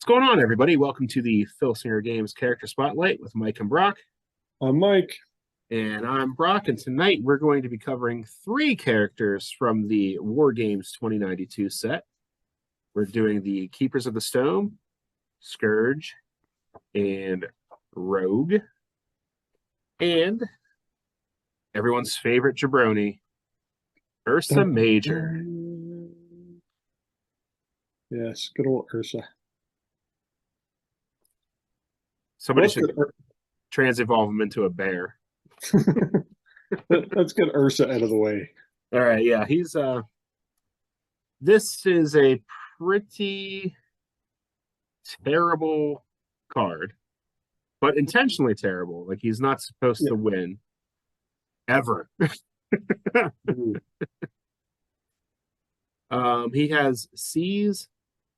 What's going on, everybody? Welcome to the Filsinger Games Character Spotlight with Mike and Brock. I'm Mike. And I'm Brock, and tonight we're going to be covering 3 characters from the War Games 2092 set. We're doing the Keepers of the Stone, Scourge, and Rogue. And everyone's favorite jabroni, Ursa Major. Yes, good old Ursa. Somebody should trans-evolve him into a bear. Let's get Ursa out of the way. All right, yeah, he's this is a pretty terrible card, but intentionally terrible. Like, he's not supposed to win ever. He has C's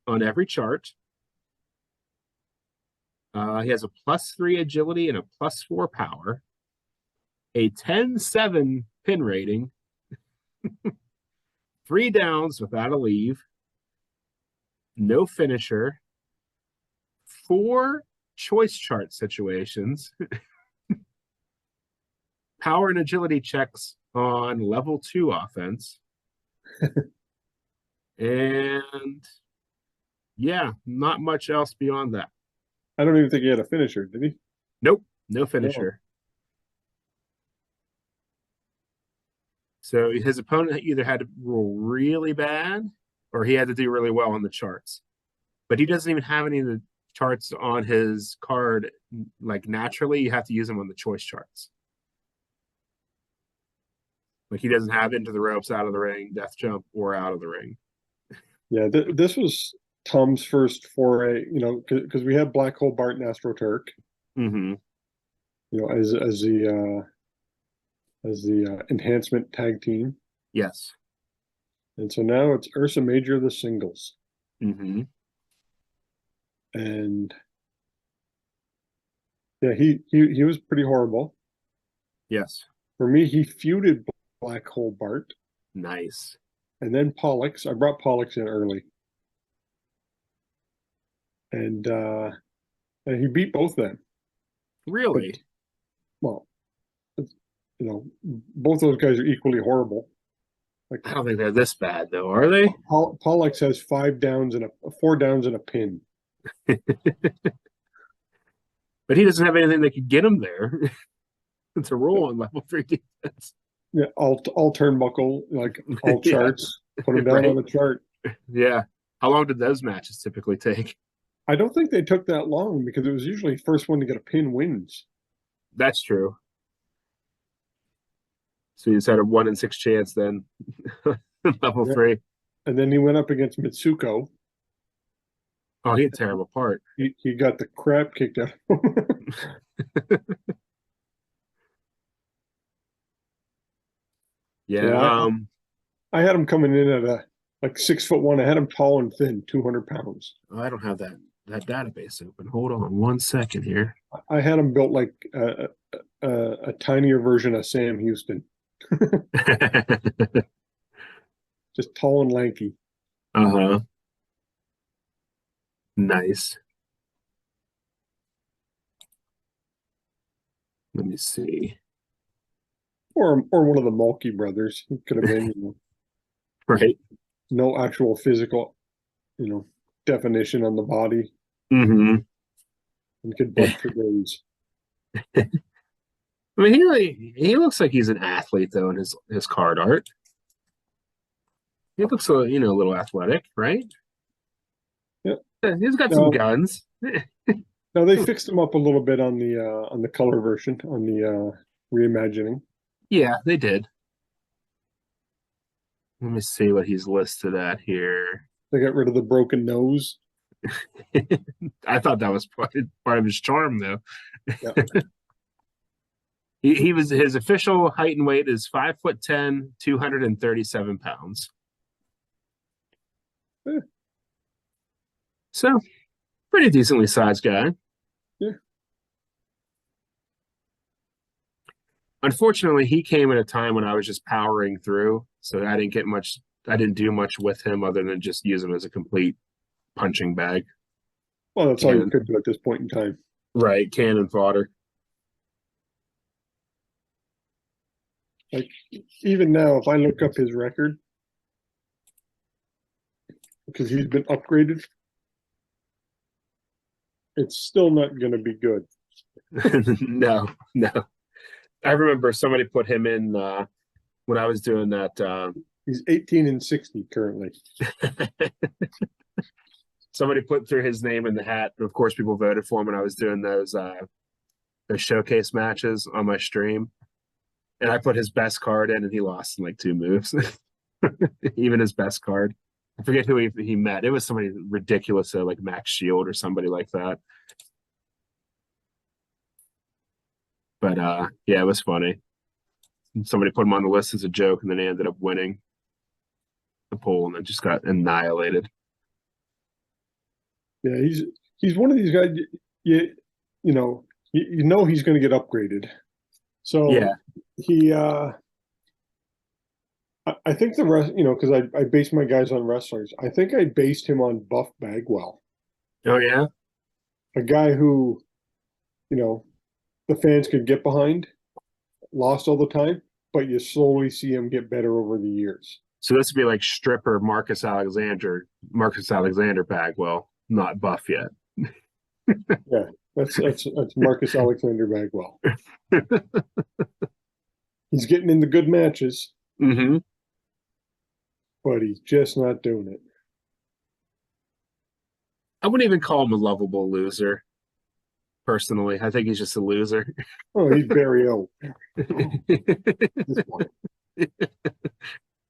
on every chart. He has a +3 agility and a +4 power, a 10-7 pin rating, 3 downs without a leave, no finisher, 4 choice chart situations, power and agility checks on level 2 offense, and yeah, not much else beyond that. I don't even think he had a finisher, did he? Nope, no finisher. So his opponent either had to roll really bad or he had to do really well on the charts. But he doesn't even have any of the charts on his card, like, naturally. You have to use them on the choice charts. Like, he doesn't have into the ropes, out of the ring, death jump, or out of the ring. Yeah, this was Tom's first foray, because we had Black Hole Bart and Astro Turk, as the enhancement tag team. Yes. And so now it's Ursa Major, the singles. And yeah, he was pretty horrible. Yes. For me, he feuded Black Hole Bart. Nice. And then Pollux. I brought Pollux in early. And he beat both of them. Really? But, well, both those guys are equally horrible. Like, I don't think they're this bad, though, are they? Pollux has 4 downs and a pin. But he doesn't have anything that could get him there to roll on level 3 defense. Yeah, all turnbuckle, like all charts. Put him down on the chart. Yeah. How long did those matches typically take? I don't think they took that long, because it was usually first one to get a pin wins. That's true. So you just had a 1 in 6 chance then. Level 3. And then he went up against Mitsuko. Oh, he had a terrible part. He got the crap kicked out of him. Yeah. I had him coming in at like 6'1". I had him tall and thin, 200 pounds. Oh, I don't have that database open. Hold on 1 second here. I had him built like a tinier version of Sam Houston. Just tall and lanky. Nice. Let me see. Or one of the Mulkey brothers. He could have been, right. No actual physical, definition on the body. And could butt for days. I mean, he looks like he's an athlete, though, in his card art. He looks a little athletic, right? Yeah. He's got some guns. Now they fixed him up a little bit on the color version, on the reimagining. Yeah, they did. Let me see what he's listed at here. They got rid of the broken nose. I thought that was part of his charm, though. Yeah. His official height and weight is 5'10", 237 pounds. Yeah. So, pretty decently sized guy. Yeah. Unfortunately, he came at a time when I was just powering through, so I didn't do much with him other than just use him as a complete punching bag. Well, that's all you And could do at this point in time. right, cannon fodder. Like even now, if I look up his record, because he's been upgraded, it's still not going to be good. No, no. I remember somebody put him in when I was doing that. He's 18-60 currently. Somebody put through his name in the hat. Of course, people voted for him when I was doing those showcase matches on my stream. And I put his best card in, and he lost in like 2 moves. Even his best card. I forget who he met. It was somebody ridiculous, like Max Shield or somebody like that. But yeah, it was funny. Somebody put him on the list as a joke, and then he ended up winning the poll, and then just got annihilated. Yeah, he's one of these guys. You know he's going to get upgraded. So Yeah, he I think the rest, because I base my guys on wrestlers. I think I based him on Buff Bagwell, oh yeah, a guy who, the fans could get behind, lost all the time, but you slowly see him get better over the years. so this would be like stripper Marcus Alexander Bagwell, not Buff yet. Yeah, that's Marcus Alexander Bagwell. He's getting in the good matches, Mm-hmm. but he's just not doing it. I wouldn't even call him a lovable loser. Personally, I think he's just a loser. Oh, he's very old.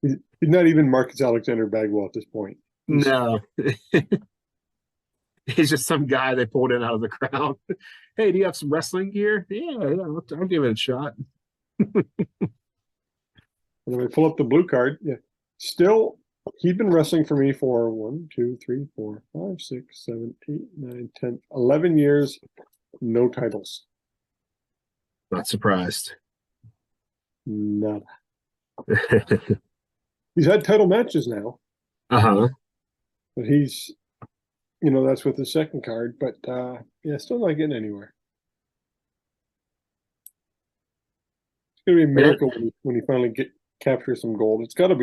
He's not even Marcus Alexander Bagwell at this point. No. He's just some guy they pulled in out of the crowd. Hey, do you have some wrestling gear? Yeah, I'll give it a shot. And then I pull up the blue card. Yeah. Still, he's been wrestling for me for 1, 2, 3, 4, 5, 6, 7, 8, 9, 10, 11 years. No titles. Not surprised. Nada. He's had title matches now. Uh-huh. But he's, that's with the second card. But yeah, still not getting anywhere. It's gonna be a miracle when he finally capture some gold. It's gonna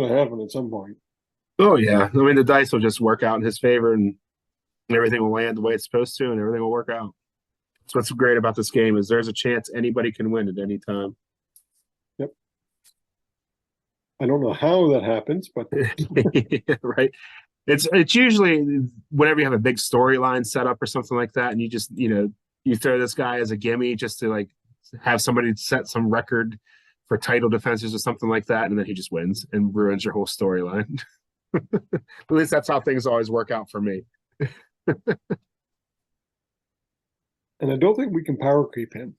happen at some point. Oh yeah. I mean, the dice will just work out in his favor, and everything will land the way it's supposed to, and everything will work out. That's what's great about this game, is there's a chance anybody can win at any time. Yep. I don't know how that happens, but right. It's usually whenever you have a big storyline set up or something like that, and you just you throw this guy as a gimme just to like have somebody set some record for title defenses or something like that, and then he just wins and ruins your whole storyline. At least that's how things always work out for me. and I don't think we can power creep him.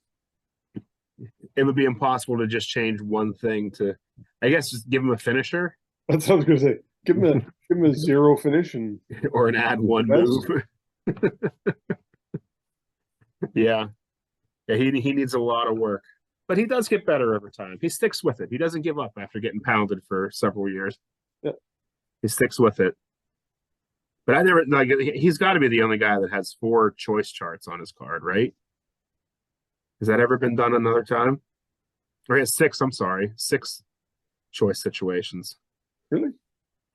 It would be impossible to just change one thing to, I guess, just give him a finisher. That's what I was gonna say. Give him a 0 finish and or an add 1 move. Yeah. Yeah, he needs a lot of work. But he does get better over time. He sticks with it. He doesn't give up after getting pounded for several years. Yeah. He sticks with it. But I never like he's got to be the only guy that has 4 choice charts on his card, right? Has that ever been done another time? Or he has 6, I'm sorry. 6 choice situations. Really?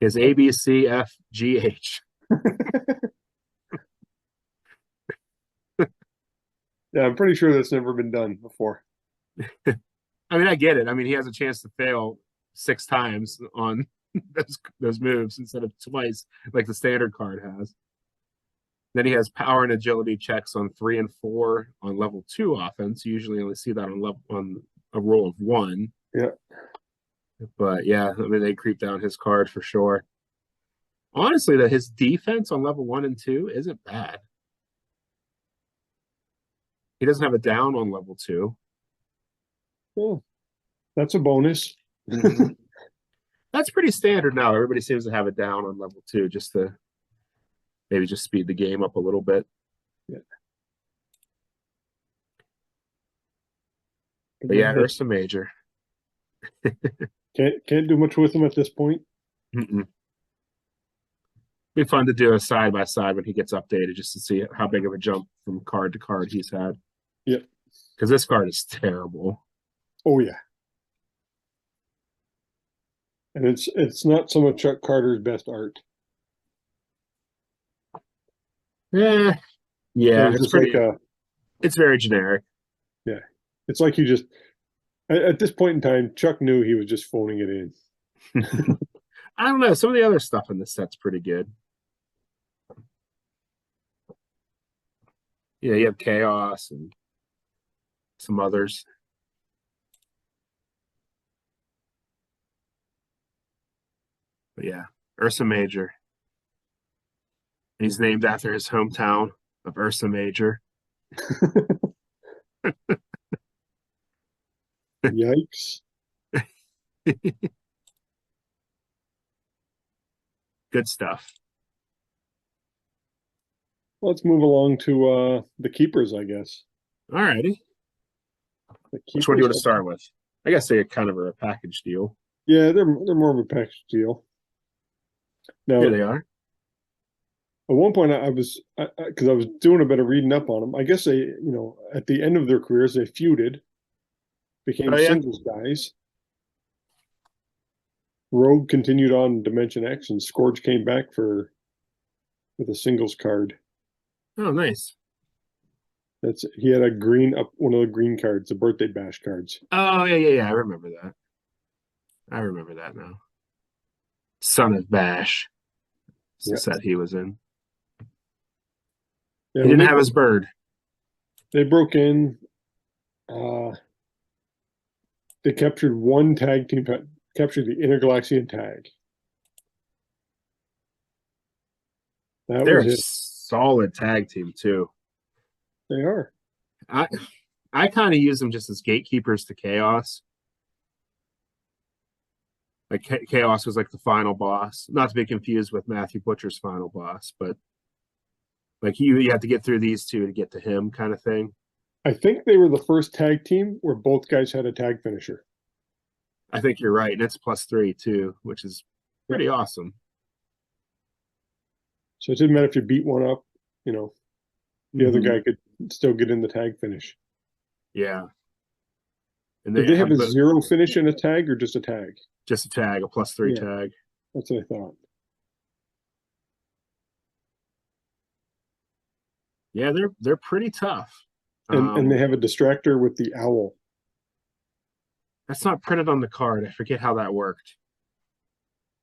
He has A, B, C, F, G, H. Yeah, I'm pretty sure that's never been done before. I mean, I get it. I mean, he has a chance to fail 6 times on those moves instead of twice, like the standard card has. Then he has power and agility checks on 3 and 4 on level 2 offense. You usually only see that on a roll of 1. Yeah. But yeah, I mean, they creep down his card for sure. Honestly, that his defense on level 1 and 2 isn't bad. He doesn't have a down on level 2. Oh, that's a bonus. Mm-hmm. That's pretty standard now. Everybody seems to have it down on level 2 just to maybe just speed the game up a little bit. Yeah. But yeah, Ursa Major. Can't do much with him at this point. Mm-mm. Be fun to do a side by side when he gets updated, just to see how big of a jump from card to card he's had. Yep. Because this card is terrible. Oh yeah. And it's not some of Chuck Carter's best art. Yeah, it's pretty. Like it's very generic. Yeah, it's like he just at this point in time, Chuck knew he was just phoning it in. I don't know. Some of the other stuff in this set's pretty good. Yeah, you have Chaos and some others. But yeah, Ursa Major. He's named after his hometown of Ursa Major. Yikes. Good stuff. Let's move along to the keepers, I guess. All righty. Which one do you want to start with? I guess they kind of are a package deal. Yeah, they're more of a package deal. Now, yeah, they are. At one point, I was because I was doing a bit of reading up on them. I guess they, at the end of their careers, they feuded, became singles guys. Rogue continued on Dimension X, and Scourge came back with a singles card. Oh, nice. He had one of the green cards, the birthday bash cards. Oh yeah. I remember that. I remember that now. Son of Bash. It's the set he was in. Yeah, he didn't have his bird. They broke in. They captured one tag team, captured the Intergalaxian tag. They're a solid tag team too. They are. I kind of use them just as gatekeepers to Chaos. Like Chaos was like the final boss, not to be confused with Matthew Butcher's final boss, but like you have to get through these two to get to him, kind of thing. I think they were the first tag team where both guys had a tag finisher. I think you're right, and it's +3 too, which is pretty awesome. So it didn't matter if you beat one up, the other guy could still get in the tag finish. Yeah. And Did they have a 0 finish in a tag or just a tag? Just a tag, a +3 tag. That's what I thought. Yeah, they're pretty tough. And they have a distractor with the owl. That's not printed on the card. I forget how that worked.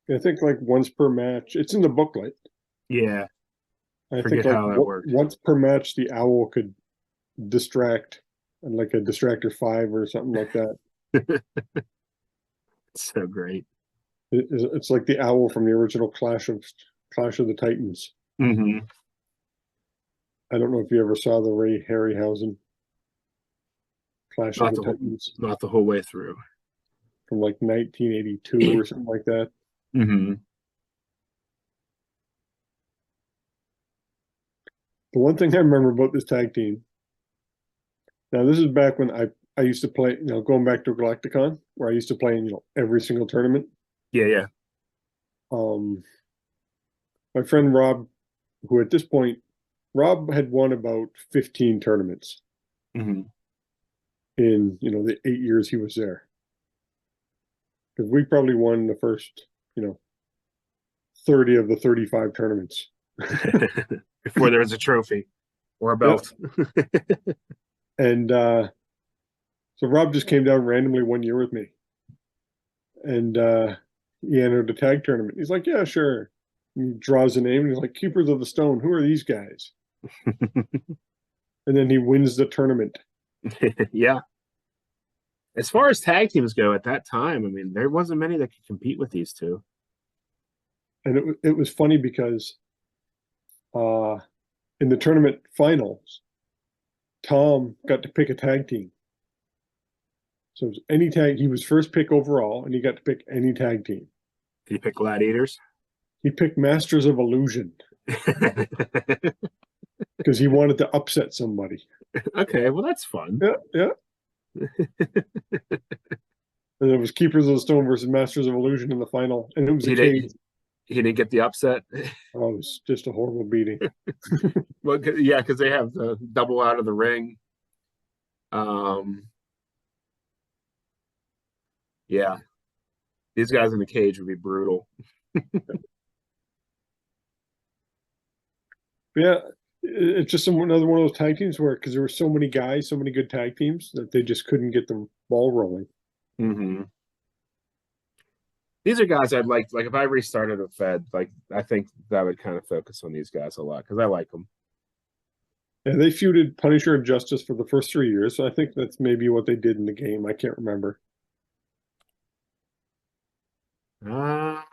I think like once per match. It's in the booklet. Yeah. I think like how that worked. Once per match, the owl could distract, and like a distractor 5 or something like that. It's so great. It's like the owl from the original Clash of the Titans. Mm-hmm. I don't know if you ever saw the Ray Harryhausen Clash of the Titans. Not the whole way through. From like 1982 or something like that. Mm-hmm. The one thing I remember about this tag team, now this is back when I used to play, going back to Galacticon, where I used to play in, every single tournament. Yeah. My friend Rob, who at this point, Rob had won about 15 tournaments in, the 8 years he was there. Because we probably won the first, 30 of the 35 tournaments. Before there was a trophy or a belt. Yep. And so Rob just came down randomly one year with me. And he entered a tag tournament. He's like, yeah, sure. And he draws a name and he's like, Keepers of the Stone, who are these guys? And then he wins the tournament. Yeah. As far as tag teams go at that time, I mean, there wasn't many that could compete with these two. And it was funny because in the tournament finals, Tom got to pick a tag team. So it was any tag, he was first pick overall, and he got to pick any tag team. Did he pick Gladiators? He picked Masters of Illusion. Because he wanted to upset somebody. Okay, well, that's fun. Yeah. And it was Keepers of the Stone versus Masters of Illusion in the final. And it was a cage. He didn't get the upset. Oh, it was just a horrible beating. Well, yeah, because they have the double out of the ring. Yeah, these guys in the cage would be brutal. Yeah, it's just another one of those tag teams where, because there were so many guys, so many good tag teams, that they just couldn't get the ball rolling. Mm-hmm. These are guys I'd like if I restarted a Fed, like I think that would kind of focus on these guys a lot because I like them. Yeah, they feuded Punisher and Justice for the first 3 years, so I think that's maybe what they did in the game. I can't remember. Uh,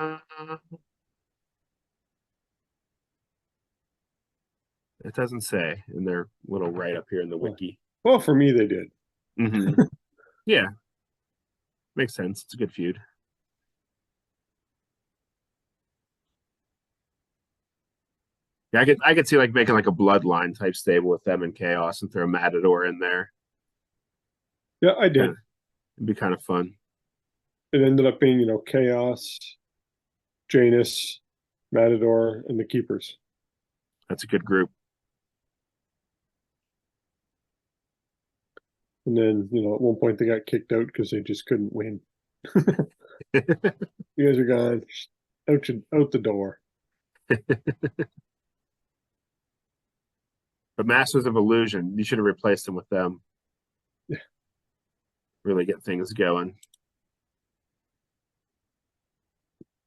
it doesn't say in their little write up here in the wiki. Well, for me, they did. Mm-hmm. Yeah, makes sense. It's a good feud. Yeah, I could see like making like a bloodline type stable with them and Chaos and throw Matador in there. Yeah, I did. Yeah, it'd be kind of fun. It ended up being, Chaos, Janus, Matador, and the Keepers. That's a good group. And then, at one point they got kicked out because they just couldn't win. You guys are gone. Out the door. But Masters of Illusion, you should have replaced them with them. Yeah. Really get things going.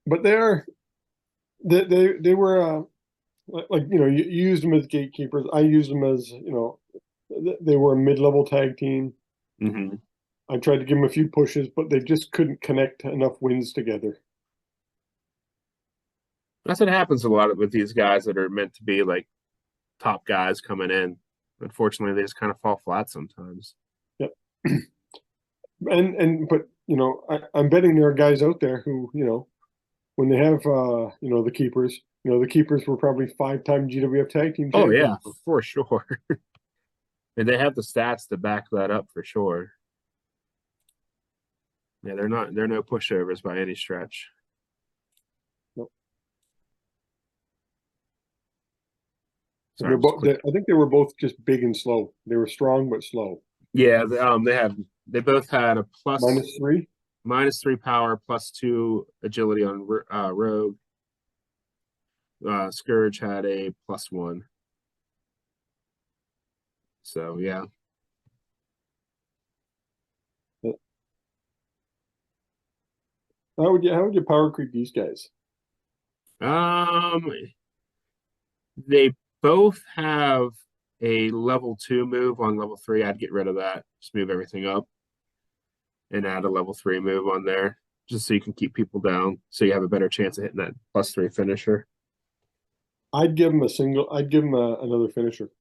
But they were you used them as gatekeepers. I used them as they were a mid-level tag team. Mm-hmm. I tried to give them a few pushes, but they just couldn't connect enough wins together. That's what happens a lot with these guys that are meant to be like top guys coming in. Unfortunately, they just kind of fall flat sometimes. Yep. But I'm betting there are guys out there who when they have the Keepers, the Keepers were probably 5-time GWF tag team Oh champions. yeah, for sure. And they have the stats to back that up for sure. Yeah, they're no pushovers by any stretch. Nope. Sorry, I think they were both just big and slow. They were strong but slow. Yeah, they both had a -3. -3 power, +2 agility on Rogue. Scourge had a +1. So yeah. How would you power creep these guys? They both have a level 2 move on level 3. I'd get rid of that. Just move everything up and add a level 3 move on there, just so you can keep people down, so you have a better chance of hitting that +3 finisher. I'd give them another finisher.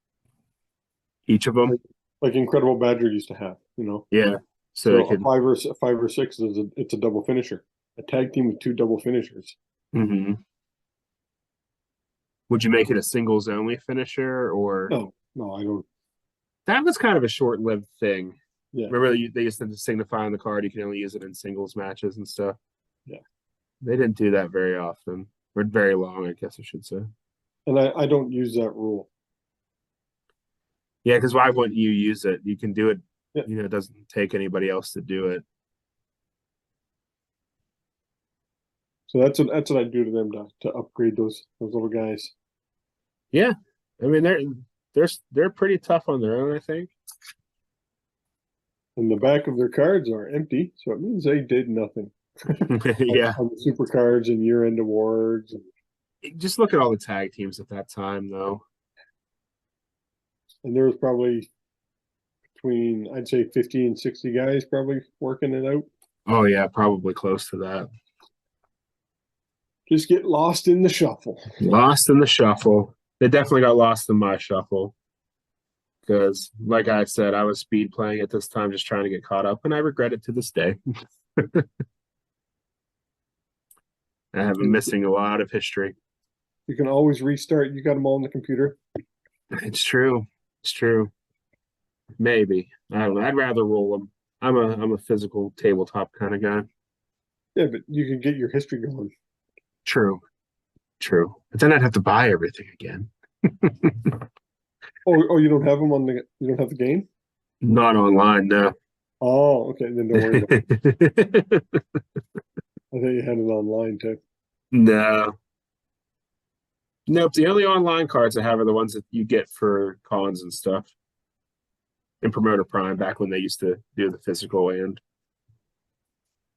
Each of them, like Incredible Badger used to have. Yeah. So they could. A 5 or 6 it's a double finisher. A tag team with 2 double finishers. Mm-hmm. Would you make it a singles only finisher or? No, I don't. That was kind of a short-lived thing. Yeah. Remember they used to signify on the card you can only use it in singles matches and stuff. Yeah. They didn't do that very often, or very long, I guess I should say. And I don't use that rule. Yeah, because why wouldn't you use it? You can do it. Yeah. It doesn't take anybody else to do it. So that's what I do to them to upgrade those little guys. Yeah, I mean they're pretty tough on their own, I think. And the back of their cards are empty, so it means they did nothing. Yeah, on the super cards and year-end awards. Just look at all the tag teams at that time, though. And there was probably between, I'd say, 50 and 60 guys probably working it out. Oh yeah, probably close to that. Just get lost in the shuffle. Lost in the shuffle. They definitely got lost in my shuffle. Because, like I said, I was speed playing at this time, just trying to get caught up, and I regret it to this day. I have been missing a lot of history. You can always restart. You got them all on the computer. It's true. It's true. Maybe. I don't know. I'd rather roll them. I'm a physical tabletop kind of guy. Yeah, but you can get your history going. True. True. But then I'd have to buy everything again. Oh, you don't have them on the, you don't have the game? Not online, no. Oh, okay, then don't worry about it. I thought you had it online too. No. Nope. The only online cards I have are the ones that you get for cons and stuff. In Promoter Prime, back when they used to do the physical and.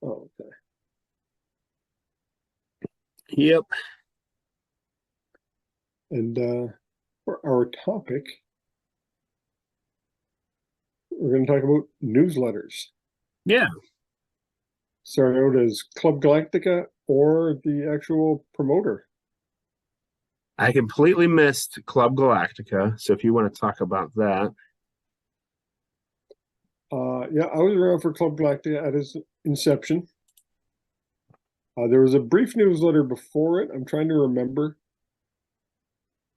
Oh, okay. Yep. And for our topic, we're going to talk about newsletters. Yeah. Start out as Club Galactica or the actual promoter. I completely missed Club Galactica, so if you want to talk about that. Yeah, I was around for Club Galactica at its inception. There was a brief newsletter before it. I'm trying to remember.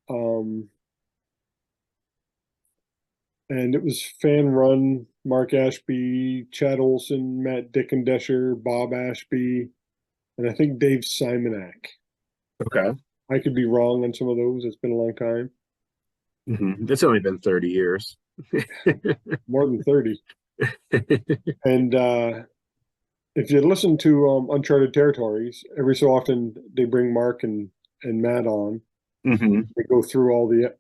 And it was fan run. Mark Ashby, Chad Olson, Matt Dickendesher, Bob Ashby, and I think Dave Simonak. Okay. I could be wrong on some of those. It's been a long time. It's only been 30 years. More than 30. And if you listen to Uncharted Territories, every so often they bring Mark and Matt on. They go through all the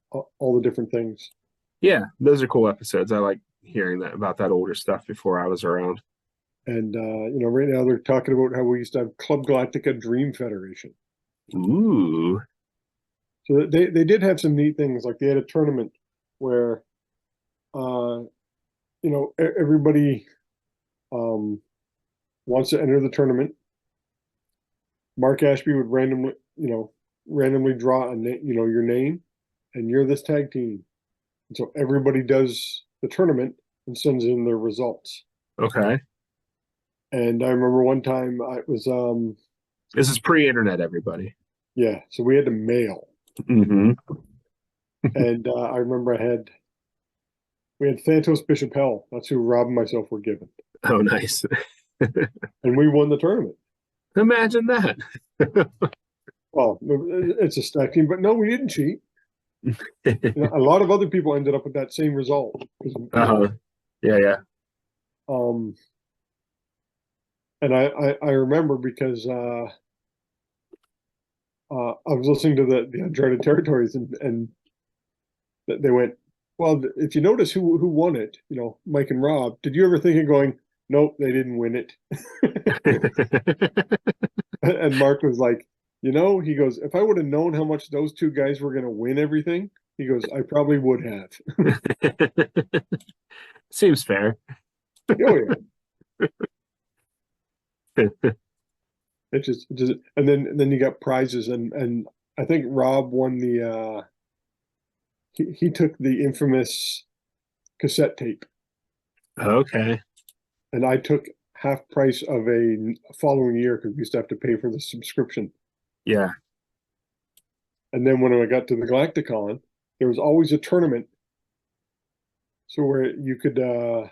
different things. Yeah, those are cool episodes. I like hearing that about that older stuff before I was around. And right now they're talking about how we used to have Club Galactica Dream Federation. Ooh. So they did have some neat things. Like they had a tournament where everybody wants to enter the tournament. Mark Ashby would randomly draw your name, and you're this tag team. And so everybody does the tournament and sends in their results. Okay. And I remember one time This is pre-internet, everybody. Yeah, so we had to mail. And I remember we had Thantos Bishop Hell. That's who Rob and myself were given. Oh, nice. And we won the tournament. Imagine that. Well, it's a stack team, but no, we didn't cheat. A lot of other people ended up with that same result. Yeah. And I remember because I was listening to the Uncharted Territories and they went, well, if you notice who won it, Mike and Rob, did you ever think of going, nope, they didn't win it? And Mark was like, he goes, if I would have known how much those two guys were going to win everything, he goes, I probably would have. Seems fair. Oh, yeah. It's just, and then you got prizes, and I think Rob won the, he took the infamous cassette tape. Okay. And I took half price of a following year because we used to have to pay for the subscription. Yeah. And then when I got to the Galacticon, there was always a tournament. So where you could, and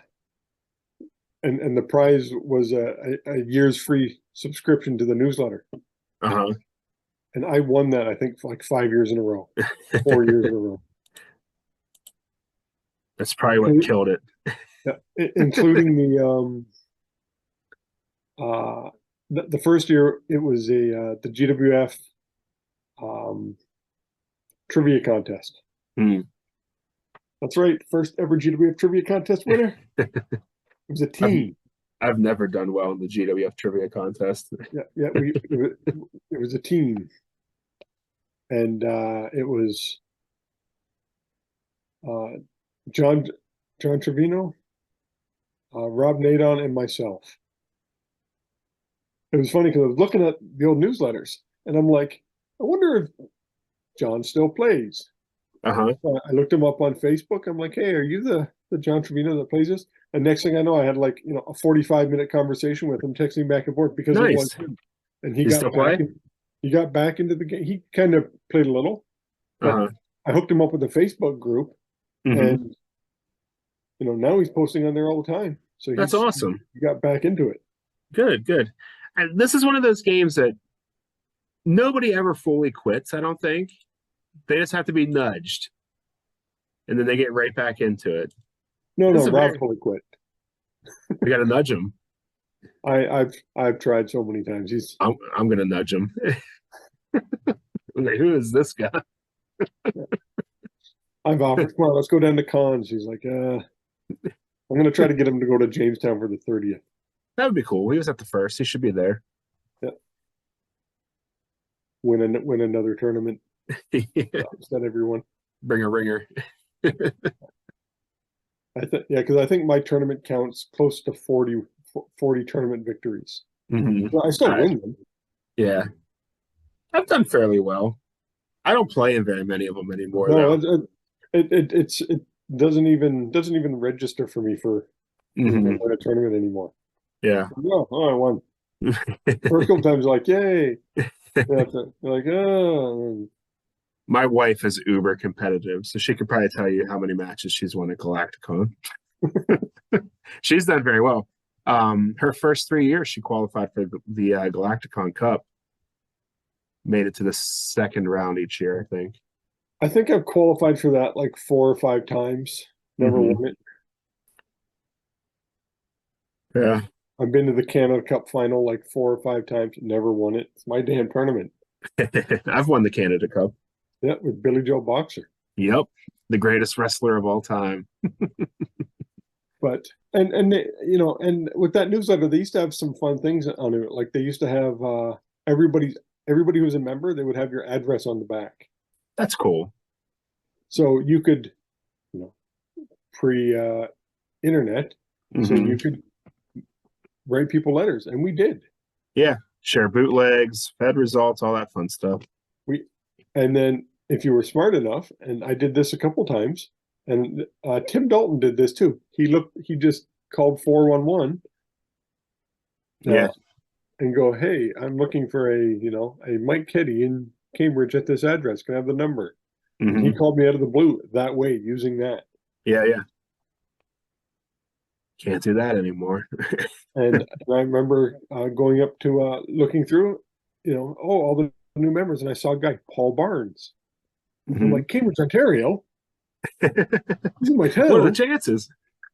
the prize was a year's free subscription to the newsletter. And I won that, I think, for like 5 years in a row, 4 years in a row. That's probably what killed it. Yeah, including the first year, it was the GWF trivia contest. That's right, first ever GWF trivia contest winner. It was a team. I've never done well in the GWF trivia contest. Yeah, it was a team, and it was John Trevino, Rob Nadon, and myself. It was funny because I was looking at the old newsletters, and I'm like, I wonder if John still plays. I looked him up on Facebook. I'm like, hey, are you the John Trevino that plays this? And next thing I know, I had like a 45-minute conversation with him, texting back and forth because it was him. And he got back into the game. He kind of played a little, but I hooked him up with a Facebook group, and now he's posting on there all the time. So that's awesome. He got back into it. Good. And this is one of those games that nobody ever fully quits, I don't think. They just have to be nudged, and then they get right back into it. No, This no, is a Rob very, fully quit. we got to nudge him. I've tried so many times. I'm going to nudge him. Like, who is this guy? I've offered, come on, let's go down to cons. He's like, I'm going to try to get him to go to Jamestown for the 30th. That would be cool. He was at the first. He should be there. Yeah. Win another tournament. Upset everyone. Bring a ringer. Because I think my tournament counts close to 40 tournament victories. Mm-hmm. Well, I still win them. Yeah. I've done fairly well. I don't play in very many of them anymore. No, though. it doesn't even register for me for win a tournament anymore. Yeah. Oh, I won. First couple times, like, yay. Like, oh. My wife is uber competitive, so she could probably tell you how many matches she's won at Galacticon. She's done very well. Her first 3 years, she qualified for the Galacticon Cup. Made it to the second round each year, I think. I think I've qualified for that like 4 or 5 times. Never won it. Yeah. I've been to the Canada Cup final like 4 or 5 times. Never won it. It's my damn tournament. I've won the Canada Cup. Yeah, with Billy Joe Boxer. Yep. The greatest wrestler of all time. But and they, and with that newsletter, they used to have some fun things on it. Like they used to have everybody who's a member, they would have your address on the back. That's cool. So you could, pre internet, so you could write people letters, and we did. Yeah, share bootlegs, Fed results, all that fun stuff. And then if you were smart enough, and I did this a couple times, and Tim Dalton did this too. He just called 411. Yeah. And go, hey, I'm looking for a Mike Keddy in Cambridge at this address. Can I have the number? And he called me out of the blue that way, using that. Yeah. Can't do that anymore. And I remember going up to looking through, all the new members, and I saw a guy, Paul Barnes. I'm like, Cambridge, Ontario? He's in my town. What are the chances?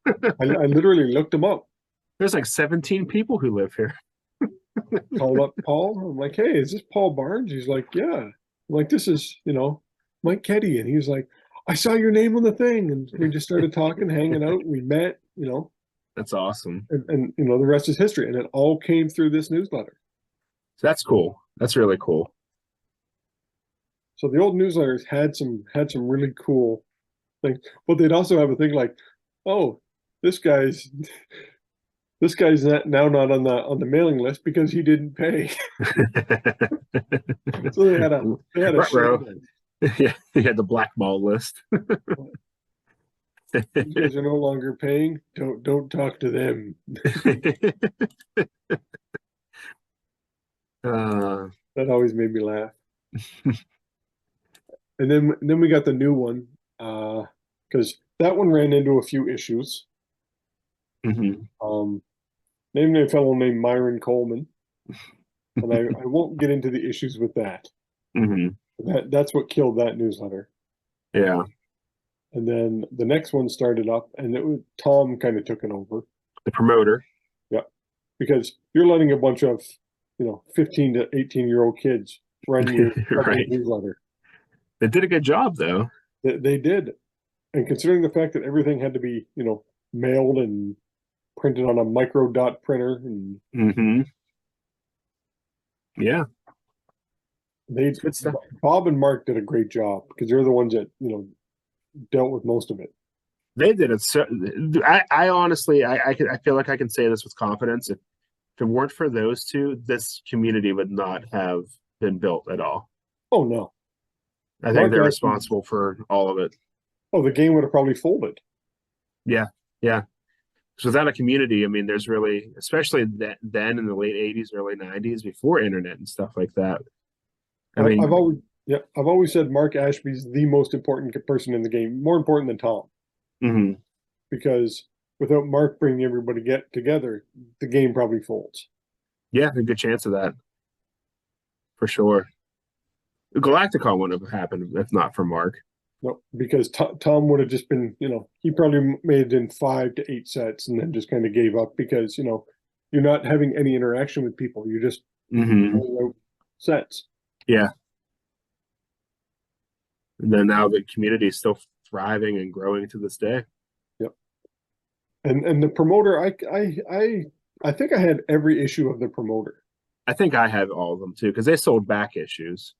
I literally looked him up. There's like 17 people who live here. Called up Paul. I'm like, hey, is this Paul Barnes? He's like, yeah. I'm like, this is, Mike Keddy. And he's like, I saw your name on the thing. And we just started talking, hanging out. We met, That's awesome. And the rest is history. And it all came through this newsletter. So that's cool. That's really cool. So the old newsletters had some really cool things, but they'd also have a thing like, oh, this guy's now not on the mailing list because he didn't pay. So they had a yeah, he had the blackball list. You guys are no longer paying. Don't talk to them. That always made me laugh. And then we got the new one because that one ran into a few issues. Named a fellow named Myron Coleman, and I won't get into the issues with that. That's what killed that newsletter. Yeah. And then the next one started up, and Tom kind of took it over. The promoter. Yeah, because you're letting a bunch of 15 to 18-year-old kids run your right. newsletter. They did a good job, though. They did, and considering the fact that everything had to be mailed and printed on a micro dot printer, and yeah, Bob and Mark did a great job because they're the ones that dealt with most of it. They did it. So, I honestly, I feel like I can say this with confidence. If it weren't for those two, this community would not have been built at all. Oh no, I think they're responsible for all of it. Oh, the game would have probably folded. Yeah. So without a community, I mean, there's really, especially then in the late 80s, early 90s, before internet and stuff like that. I've always said Mark Ashby's the most important person in the game, more important than Tom. Because without Mark bringing everybody together, the game probably folds. Yeah, a good chance of that. For sure. Galacticon wouldn't have happened if not for Mark. No, because Tom would have just been, he probably made it in 5 to 8 sets and then just kind of gave up because, you're not having any interaction with people. You're just pulling out sets. Yeah. And then now the community is still thriving and growing to this day. Yep. And the promoter, I think I had every issue of the promoter. I think I have all of them too, because they sold back issues.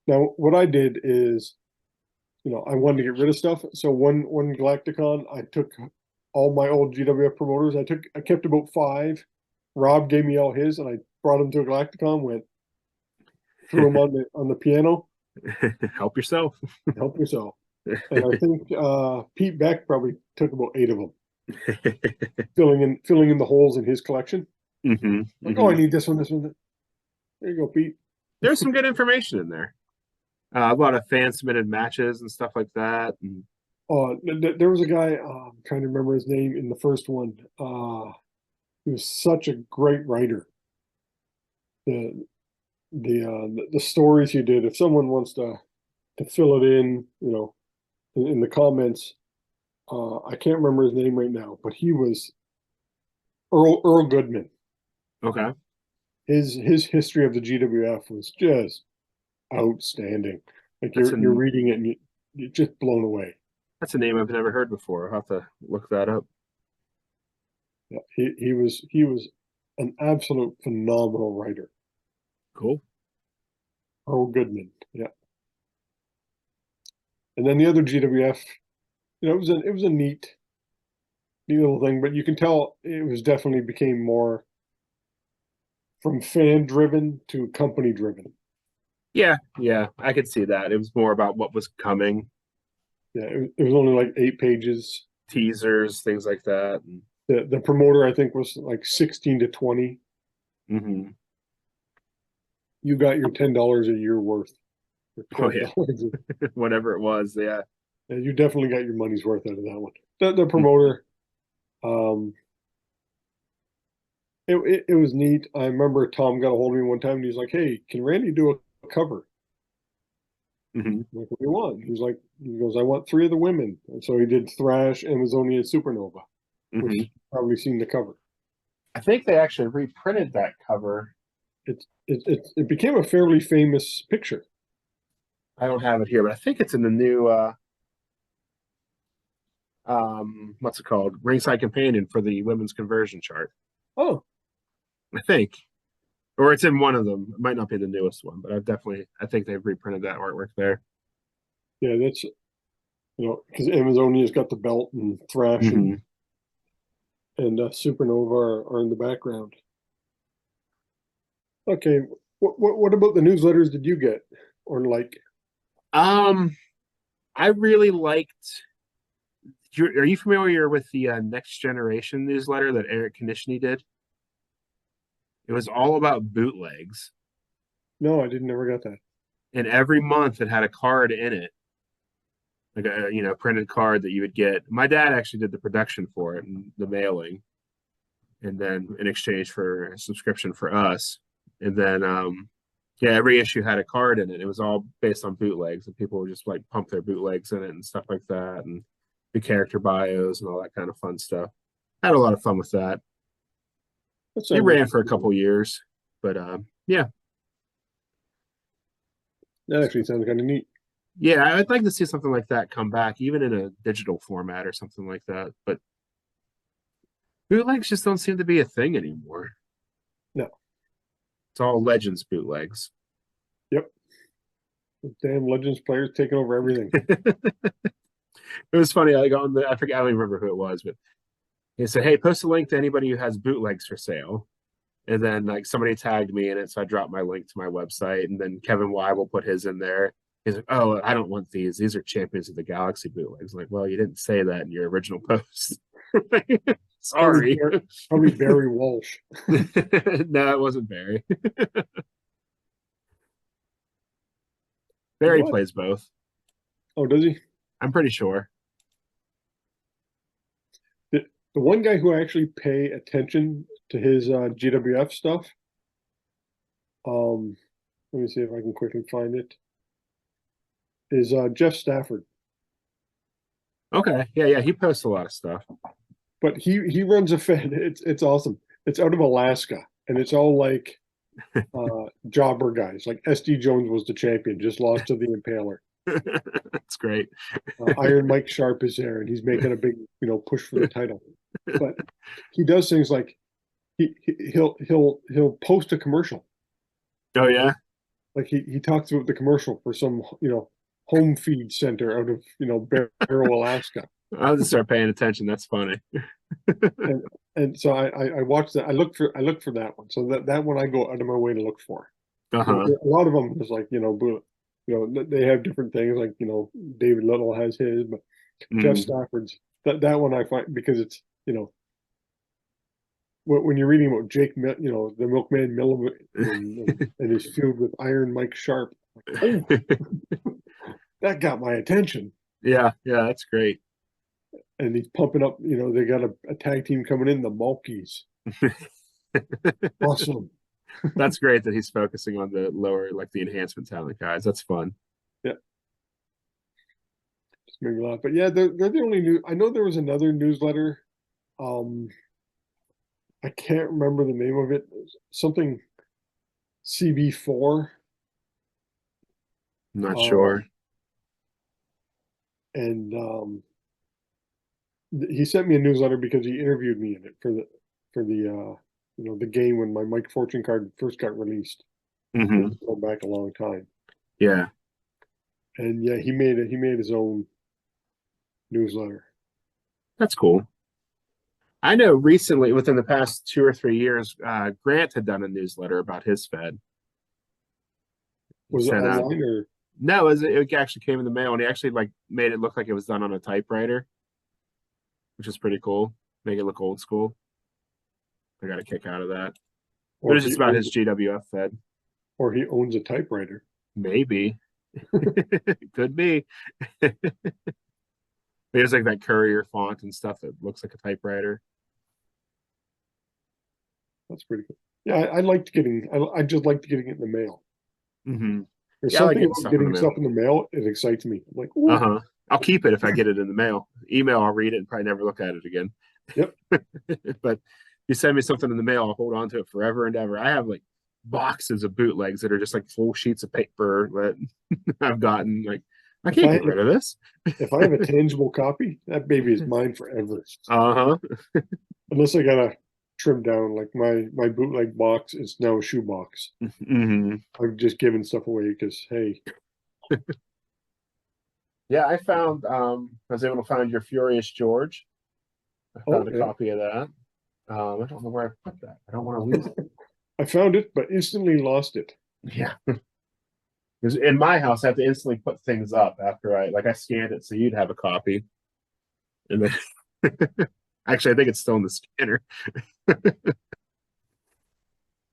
Now, what I did is, I wanted to get rid of stuff. So one Galacticon, I took all my old GWF promoters. I kept about 5. Rob gave me all his, and I brought him to a Galacticon. Threw him on the piano. Help yourself. Help yourself. And I think Pete Beck probably took about 8 of them, filling in the holes in his collection. Oh, I need this one, this one. There you go, Pete. There's some good information in there. A lot of fan submitted matches and stuff like that. And... there was a guy, I'm trying to remember his name in the first one. He was such a great writer. The stories he did. If someone wants to fill it in, in the comments, I can't remember his name right now, but he was Earl Goodman. Okay. His history of the GWF was just outstanding. Like you're reading it and you're just blown away. That's a name I've never heard before. I'll have to look that up. Yeah, he was an absolute phenomenal writer. Cool. Earl Goodman, yeah. And then the other GWF, it was a neat little thing, but you can tell it was definitely became more from fan driven to company driven. Yeah, I could see that. It was more about what was coming. Yeah, it was only like 8 pages. Teasers, things like that. The promoter, I think, was like 16 to 20. You got your $10 a year worth. Oh yeah, whatever it was. Yeah, you definitely got your money's worth out of that one. The promoter, it was neat. I remember Tom got a hold of me one time and he's like, "Hey, can Randy do a cover?" Like, what do you want? He goes, "I want 3 of the women." And so he did Thrash, Amazonia, and Supernova, which you've probably seen the cover. I think they actually reprinted that cover. It became a fairly famous picture. I don't have it here, but I think it's in the new what's it called? Ringside Companion for the women's conversion chart. Oh. I think. Or it's in one of them. It might not be the newest one, but I think they've reprinted that artwork there. Yeah, that's because Amazonia's got the belt and Thrash and Supernova are in the background. Okay, what about the newsletters did you get or like? I really liked. Are you familiar with the Next Generation newsletter that Eric Konishny did? It was all about bootlegs. No, I didn't. Never got that. And every month it had a card in it, like a printed card that you would get. My dad actually did the production for it and the mailing, and then in exchange for a subscription for us. And then every issue had a card in it. It was all based on bootlegs, and people would just like pump their bootlegs in it and stuff like that, and the character bios and all that kind of fun stuff. I had a lot of fun with that. It ran for a couple years, but yeah. That actually sounds kind of neat. Yeah, I'd like to see something like that come back, even in a digital format or something like that. But bootlegs just don't seem to be a thing anymore. No. It's all Legends bootlegs. Yep. Damn Legends players taking over everything. It was funny. I forget, I don't even remember who it was, but he said, "Hey, post a link to anybody who has bootlegs for sale." And then like somebody tagged me in it, so I dropped my link to my website. And then Kevin Weibel put his in there. He's like, "Oh, I don't want these. These are Champions of the Galaxy bootlegs." I'm like, well, you didn't say that in your original post. Sorry. Probably Barry Walsh. No, it wasn't Barry. Barry plays both. Oh, does he? I'm pretty sure. The one guy who I actually pay attention to his GWF stuff. Let me see if I can quickly find it. is Jeff Stafford. Okay. Yeah, yeah. He posts a lot of stuff. But he runs a Fed. It's awesome. It's out of Alaska, and it's all like jobber guys. Like SD Jones was the champion, just lost to the Impaler. That's great. Iron Mike Sharp is there, and he's making a big push for the title. But he does things like he'll post a commercial. Oh yeah. Like he talks about the commercial for some home feed center out of Barrow, Alaska. I'll just start paying attention. That's funny. And so I watched that. I look for that one. So that one I go out of my way to look for. Uh-huh. A lot of them is like they have different things. Like David Little has his, but Jeff Stafford's that one I find, because it's when you're reading about Jake, the Milkman Miller and his feud with Iron Mike Sharp, like, oh, that got my attention. Yeah, that's great. And he's pumping up. They got a tag team coming in, the Malkies. Awesome. That's great that he's focusing on the lower, like the enhancement talent guys. That's fun. Yeah. Just made me laugh. But yeah, they're the only new. I know there was another newsletter. I can't remember the name of it. Something CB4. I'm not sure. And he sent me a newsletter because he interviewed me in it for the game when my Mike Fortune card first got released. Going back a long time. Yeah. And yeah, he made his own newsletter. That's cool. I know recently, within the past 2 or 3 years, Grant had done a newsletter about his Fed. Was it online or? No, it actually came in the mail, and he actually made it look like it was done on a typewriter, which is pretty cool. Make it look old school. I got a kick out of that. But it's just about his GWF Fed. Or he owns a typewriter. Maybe. Could be. There's like that courier font and stuff that looks like a typewriter. That's pretty cool. Yeah, I liked getting. I just liked getting it in the mail. There's something about getting stuff in the mail. It excites me. I'm like, I'll keep it if I get it in the mail. Email, I'll read it and probably never look at it again. Yep. But you send me something in the mail, I'll hold on to it forever and ever. I have like boxes of bootlegs that are just like full sheets of paper that I've gotten. Like, I can't get rid of this. If I have a tangible copy, that baby is mine forever. Unless I gotta trim down. Like my bootleg box is now a shoe box. I've just given stuff away because hey. Yeah, I found I was able to find your Furious George. I found a copy of that. I don't know where I put that. I don't want to lose it. I found it, but instantly lost it. Yeah. Because in my house, I have to instantly put things up after I scanned it so you'd have a copy. And then actually I think it's still in the scanner.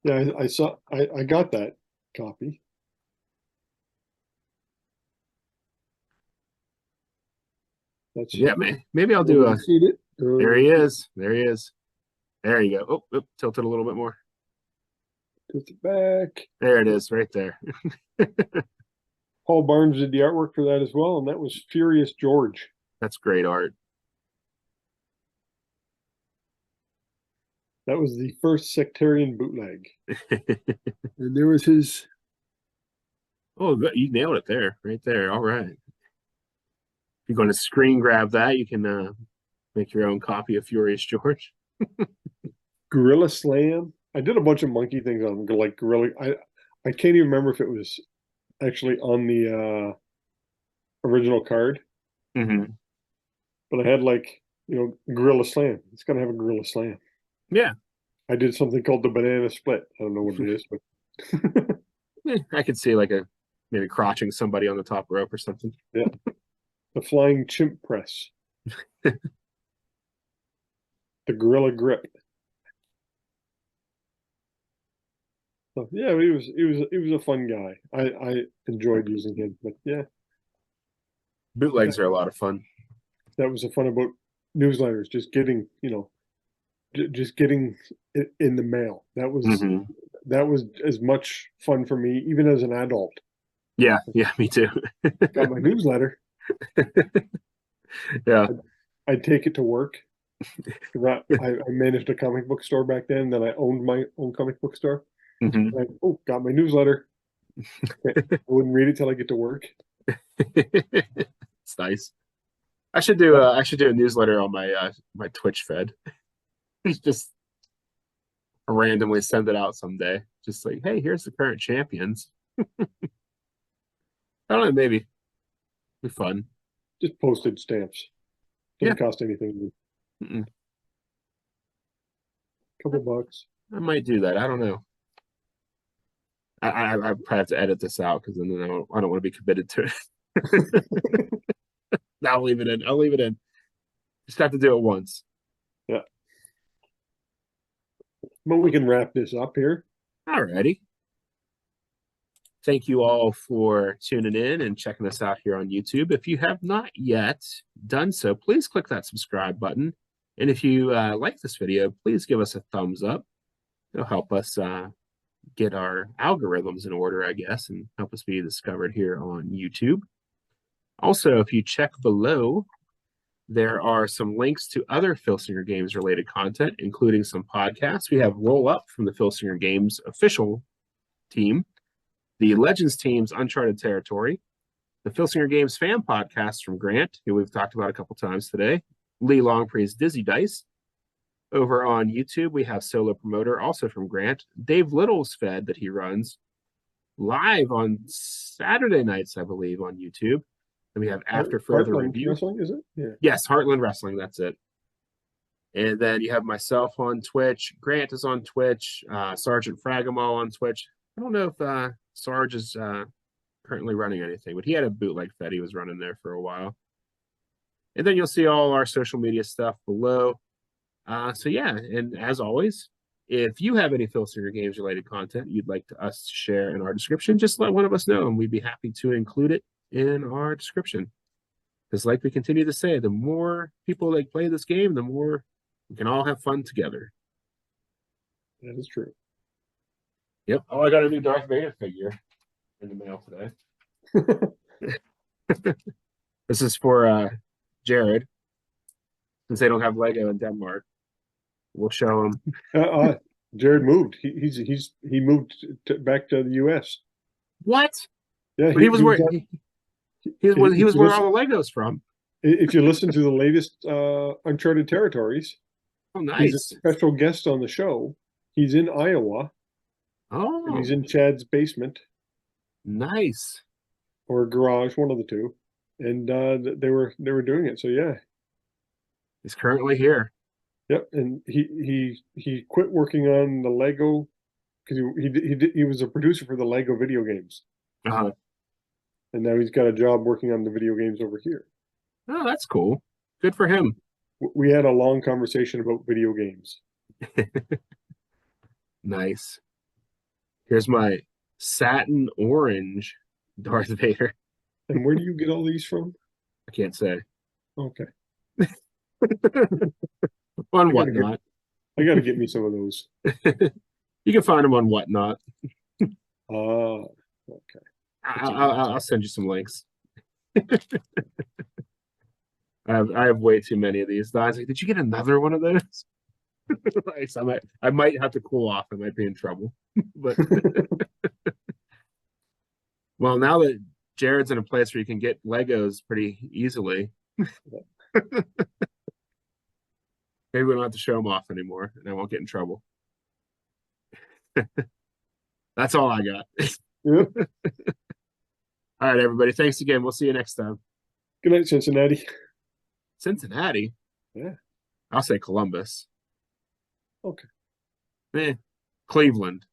Yeah, I got that copy. That's maybe I'll do a. There he is. There he is. There you go. Oh, tilt it a little bit more. Tilt it back. There it is, right there. Paul Barnes did the artwork for that as well, and that was Furious George. That's great art. That was the first sectarian bootleg. And there was his. Oh, you nailed it there, right there. All right. If you're going to screen grab that, you can make your own copy of Furious George. Gorilla Slam. I did a bunch of monkey things on like Gorilla. I can't even remember if it was actually on the original card. But I had Gorilla Slam. It's got to have a Gorilla Slam. Yeah. I did something called the banana split. I don't know what it is, but I could see maybe crotching somebody on the top rope or something. Yeah. The flying chimp press. The gorilla grip. So yeah, he was a fun guy. I enjoyed using him, but yeah. Bootlegs are a lot of fun. That was the fun about newsletters, just getting it in the mail. That was as much fun for me, even as an adult, Yeah, yeah, me too. Got my newsletter. Yeah. I'd take it to work. I managed a comic book store back then. Then I owned my own comic book store. Hmm. Oh, got my newsletter. Okay. I wouldn't read it till I get to work. It's nice. I should do a newsletter on my my Twitch fed. Just randomly send it out someday. Just like, hey, here's the current champions. I don't know, maybe be fun. Just postage stamps. Yeah. Doesn't cost anything. Mm-mm. Couple bucks. I might do that. I don't know. I probably have to edit this out because then I don't want to be committed to it. I'll leave it in. I'll leave it in. Just have to do it once. Yeah. But we can wrap this up here. Alrighty. Thank you all for tuning in and checking us out here on YouTube. If you have not yet done so, please click that subscribe button. And if you like this video, please give us a thumbs up. It'll help us get our algorithms in order, I guess, and help us be discovered here on YouTube. Also, if you check below, there are some links to other Filsinger Games related content, including some podcasts. We have Roll Up from the Filsinger Games official team, the Legends team's Uncharted Territory, the Filsinger Games fan podcast from Grant, who we've talked about a couple times today, Lee Longpre's Dizzy Dice. Over on YouTube, we have Solo Promoter, also from Grant, Dave Little's Fed that he runs live on Saturday nights, I believe, on YouTube. And we have After Further Heartland Review. Wrestling, is it? Yeah. Yes, Heartland Wrestling, that's it. And then you have myself on Twitch. Grant is on Twitch. Sergeant Fragamo on Twitch. I don't know if Sarge is currently running anything, but he had a bootleg fed he was running there for a while. And then you'll see all our social media stuff below. So yeah, and as always, if you have any Filsinger Games related content you'd like us to share in our description, just let one of us know and we'd be happy to include it in our description. Because like we continue to say, the more people that play this game, the more we can all have fun together. That is true. Yep. Oh, I got a new Darth Vader figure in the mail today. This is for Jared. Since they don't have Lego in Denmark, we'll show him. Jared moved. He moved back to the U.S. What? Yeah, but he was where he was where all the Legos from. If you listen to the latest Uncharted Territories, oh nice, he's a special guest on the show. He's in Iowa. Oh, and he's in Chad's basement. Nice. Or garage, one of the two. And they were doing it. So yeah. He's currently here. Yep, and he quit working on the Lego because he was a producer for the Lego video games. Uh-huh. And now he's got a job working on the video games over here. Oh, that's cool. Good for him. We had a long conversation about video games. Nice. Here's my satin orange Darth Vader. And where do you get all these from? I can't say. Okay. On Whatnot. I got to get me some of those. You can find them on Whatnot. Okay. I'll send you some links. I have way too many of these. I was like, did you get another one of those? I might have to cool off. I might be in trouble. But well, now that Jared's in a place where you can get Legos pretty easily, maybe we don't have to show them off anymore, and I won't get in trouble. That's all I got. Yep. All right, everybody. Thanks again. We'll see you next time. Good night, Cincinnati. Cincinnati? Yeah. I'll say Columbus. Okay. Cleveland.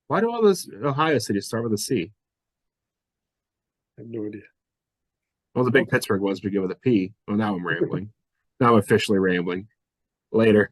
Why do all those Ohio cities start with a C? I have no idea. Well, the big Pittsburgh ones begin with a P. Well, now I'm rambling. Now I'm officially rambling. Later.